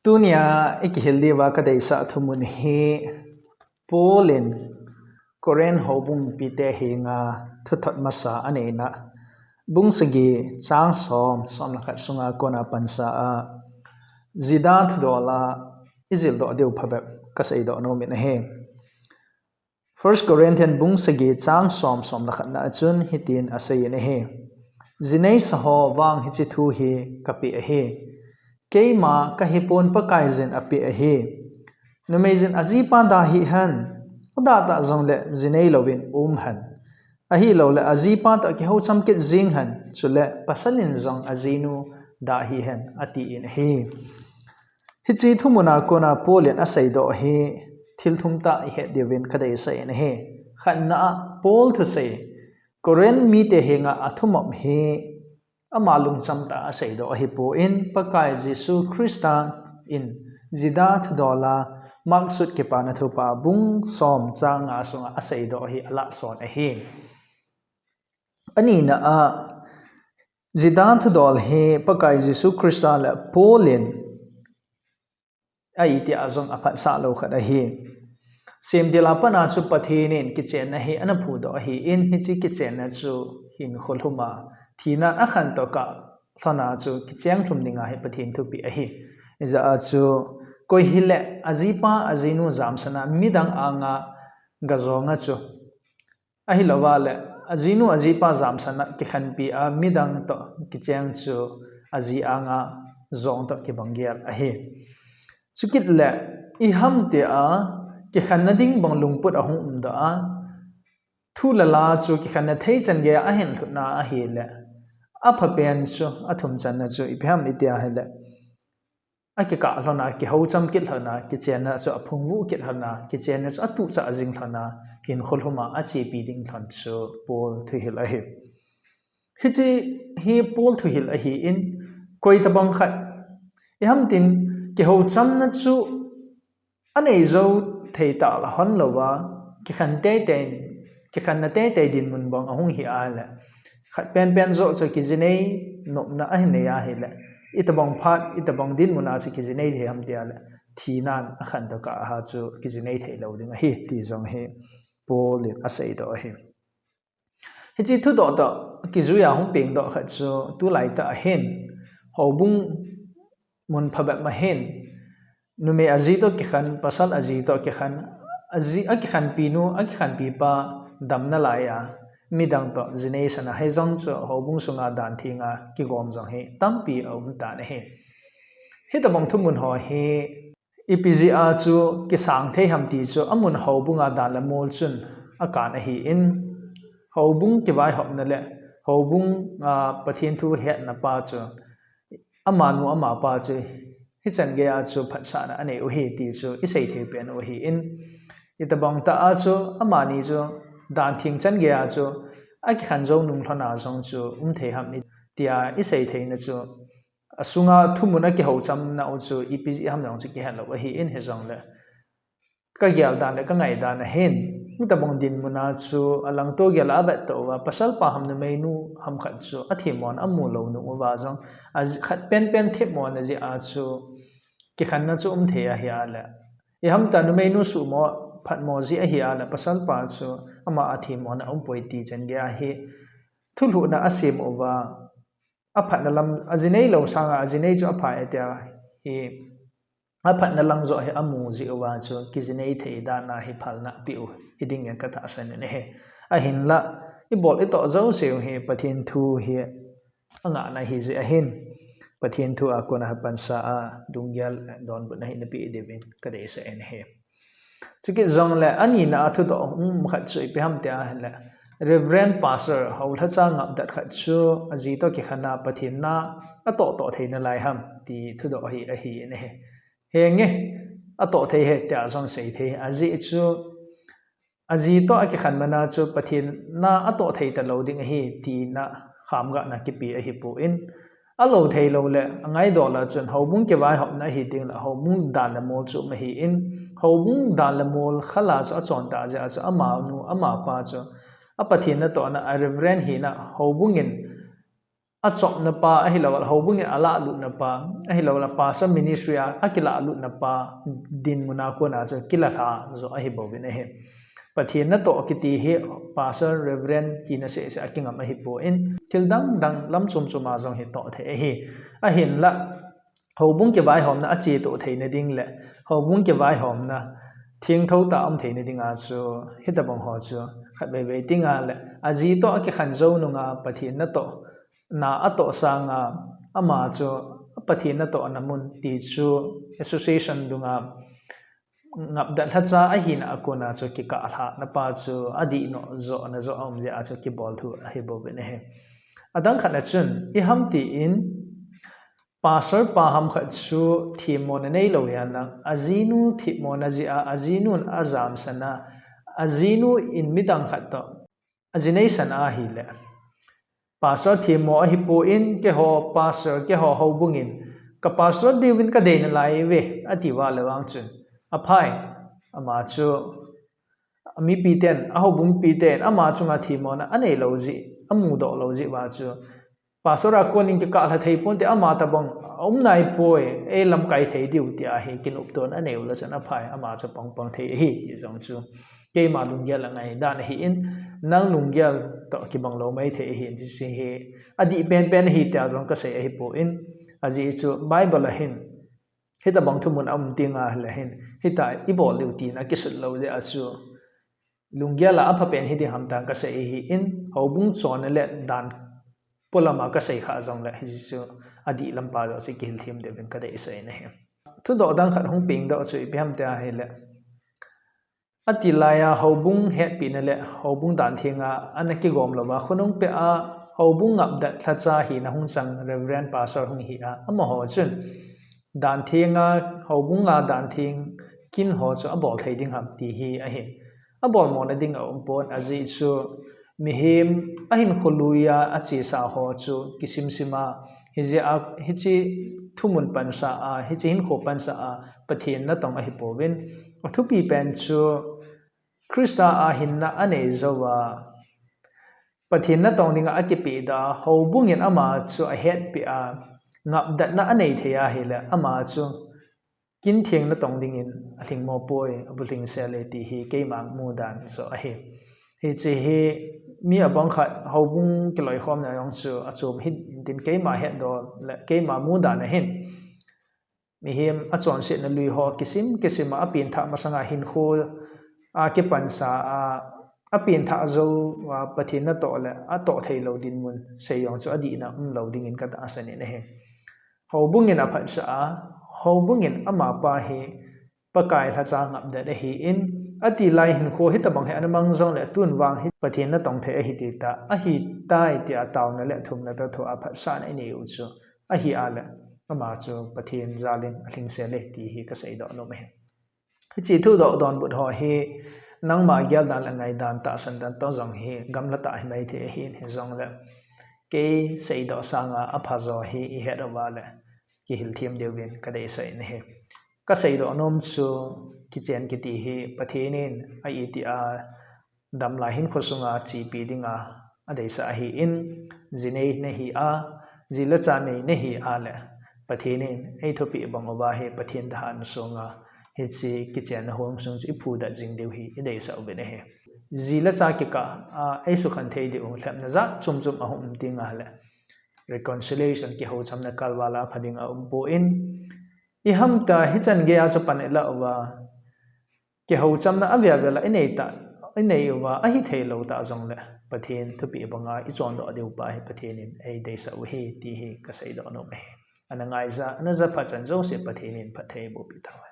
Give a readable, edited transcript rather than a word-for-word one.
Tunia ikihildiwa kadaisa thumun hi Polin Korean hobung pite hinga thuthot masa aneina bungsagi chang som nakhat sunga kona pansa a zida thudola izil do deu phabep kasai do no min he First Corinthian bungsagi chang som nakhat na chun hitin asai ne he zinei saho wang hi chi thu hi kapi a he keima kahipon pakaizin api a hi numezin azipa da hi han oda ta zongle zinei lovin han ahi lo le azipa ta ki ho chamkit zing han chule pasalin zong azinu da hi han ati in hi hichi thumuna kona polin asai do hi thilthumta he devin kadai sai in hi khanna pol thu sai koren mi te henga athumam hi amalung chamta asai do hi po in pakai jisu krista in zidat dola maksud ke pana thupa bung som changa sunga asai do hi ala son a hi ani na a zidat dol he pakai jisu krista la polin ai ti azong aphat sa lo khada hi sem dila pana chu pathinin kichen na hi ana phu do hi in hi chi kichen na chu hin kholhuma thina akhan to ka thana chu kicheng thum ninga he pathin thu pi a hi za a chu koi hile azipa azinu zamsana midang anga gazonga chu ahi lawale azinu azipa zamsana ki khan pi a midang to kicheng chu azi anga zong to ki bangial a hi chukit le I ham te a ki khan na ding bang lungput a hung da a thu la la chu ki khan na thei chan ge a hen thuna a hi le a pha pen chu a thum chan na chu ipham itia he le a ki ka hlona ki ho cham kit hlona ki chen na chu a phung vu kit hlona ki chen na chu a tu cha jing hlona hin khol huma a chi pi ding thon chu pol thu hil a hi hi chi hi pol thu hil a hi in koi tabang khat I ham tin ki ho cham na chu anei zo thei ta la hon lowa ki khan na te din mun bang ahung hi a le khat pen zo so ki jinei nop na a hin ya hi le itabang phat itabang din muna si ki jinei the ham tia le thinan a khan to ka ha chu ki jinei thei lo ding hi ti zong hi polin asai do hi hi chi thu do ki zu ya hung peng do khat chu tu lai ta hen hobung mun phabet ma hen nume azi to ki khan pasal azi to ki khan azi a ki khan pinu a ki khan pi pa damna la ya midang to jinei sana he zong chu hobung sunga dan thinga ki gom jong he tampi om ta ne he ta bang thumun ho he ipga chu ki sang the ham ti chu amun hobunga dan la mol chun aka na hi in hobung ki vai hop na le hobung pathin thu het na pa chu amanu ama pa chu hi chan ge a chu phat sa na ane u hi ti chu isei the pen u hi in itabang ta a chu amani chu dan thing chan ge a chu a ki khan zo nung thona zong chu the ham ni tia isei the na chu asunga thumuna ki ho cham na u chu ipg ham nang chu ki han lo hi in he zong le ka gyal dan le ka ngai dan hen itabang din muna chu alang to gyal a ba to wa pasal pa ham na meinu ham khat chu a thimon amu lo nu wa zong az khat pen thep mon a ji a chu ki khan na chu the a hi a le I ham ta nu meinu su mo phat mo ji a hi a le pasal pa chu ama a thimon a poi ti chen ge a hi thulu na asim over a phat na lam ajinei lo sanga ajinei chu a pha etia hi a phat na lang zo he amu ji wa chu ki jinei thei da na hi phal na piu hiding en ka tha san ne he a hin la I bol I to zo se he pathin thu hi anga na hi ji a hin pathin thu a kona pan sa a dungyal don bu na hi na pi devin ka de se en he chuki zong le ani na thu do khat chu I pe ham tia la Reverend Pastor Haul Hacha ngam dat khat chu aji to ki khana pathin na a to theina lai ham ti thu do hi a hi ne he nge a to thei he tia zong sei the aji chu aji to a ki khan mana chu pathin na a to thei ta lo ding hi ti na kham ga na ki pi a hi pu in a lo thei lo le angai do la chun hobung ke vai hop na hi ting la hobung dan la mol chu ma hi in hobung dan la mol khala chu a chon ta ja chu ama nu ama pa chu a pathin na to na a reverend hi na hobungin a chop na pa a hilawal hobung ala lu na pa a hilawal pa sa ministry a kila lu na pa din muna ko na cho kila tha zo a hi bo bin he pathian na to kiti he pastor reverend hi na se akinga ma hi po in thildang dang lam chum chuma jong hi to the hi a hin la hobung ke vai hom na a chi to thein ding le hobung ke vai hom na thieng tho ta am thein ding a chu hitabong ho chu khat be be tinga le aji to ke khan zo nu nga pathian na to na ato sanga ama chu pathian na to namun ti chu association dunga ngap da thacha a hin akona chu ki ka tha na pa chu adi no zo na zo om je a chu ki bol thu a hi bo be ne he adang khat na chun I ham ti in pastor pa ham khat chu thi mon nei lo ya na azinu thi mon a ji a azinun azam sana azinu in midang khat to azinei sana hi le pastor thi mo hi po in ke ho pastor ke ho bungin ka pastor divin ka dein lai ve ati wa lawang chun aphai ama chu ami piten a ho bung piten ama chunga thi mo na anei lo ji amu do lo ji wa chu pastor a konin ke ka la thei pon te ama ta bang om nai poi e lam kai thei diu ti a he kin up ton anei lo chan aphai ama chu pang pang thei hi ti jong chu ke ma lung gel ngai dan hi in nang lung gel to ki bang lo mai thei hi ti si he adi pen hi ta jong ka sei hi po in aji chu bible la hin hita bang thu mun am tinga la hin hita ibol liu ti na kisut lo de a chu lungya la apha pen hi di ham tang ka sei hi in hobung chon le dan polama ka sei kha jong la hi chu adi lampa do se kil thim de ben ka dei sei na he thu do dang khat hung ping do chu ipiam ta he le atilaya hobung he pi na le hobung dan thinga anaki gom lo ba khunung pe a hobung ngap da thacha hi na hung chang reverend pastor hung hi a ama ho chun dan thinga hobung la dan thing kin ho chu abol thei ding ham ti hi a he abol mo na ding a pon aji chu mihim ahin khuluya achi sa ho chu kisim sima hije a hichi thumun pansa a hichi hin kho pansa a pathian na tong a hi povin athupi pen chu krista a hin na ane zowa pathian na tong dinga akipi da hobungin ama chu a het pi a ngap dat na anei theya hila ama chu kin thieng na tong dingin athing mo poi abuling sele ti hi keimang mu dan so a hi chi hi mi abang khat hobung kiloi khom na yong chu achum hit tin keima het do le keima mu dan a hin mi him achon se na lui ho kisim apin tha masanga hin khul a ke pansa a pin tha zo wa pathin na to le a to thei lo din mun se yong chu adi na lo ding in ka ta asani ne he hobungin a phat sa hobungin ama pa he pakai tha cha ngap da hi in ati lai hin kho hi tabang he anamang zong le tun wang hi pathin na tong the a hi ti ta a hi tai ti a taw na le thum na ta tho a phat sa na ni u chu a hi a le ama chu pathin zalin athing se le ti hi ka sei do no me chi thu do don but ho hi nang ma gyal dan la ngai dan ta san dan to zong hi gam la ta hi mai the hi zong le ke sei do sanga a pha zo hi I het wa le ki hil thiam deuin ka dei sai ne he ka sei do nom chu ki chen ki ti hi pathinin a I ti a dam la hin khosunga chi pi dinga a dei sa hi in zinei ne hi a zila cha nei ne hi a le pathinin ei thopi bang wa he pathin da han songa he chi ki chen na hong sung chi phu da jing deu hi I dei sa be ne he zila cha ki ka ei su khan thei de ong thlap na za chum a hum tinga le reconciliation ki ho chamna kalwala phading a po in I ham ta hi chan ge a cha pan la wa ke ho chamna avya vela inei ta inei wa a hi thei lo ta jong le pathin thupi banga I chon do deu pa hi pathin in ei dei sa hi ti hi ka sei do no me anangai za na za pha chan jo se pathin in pha thei bo pi thaw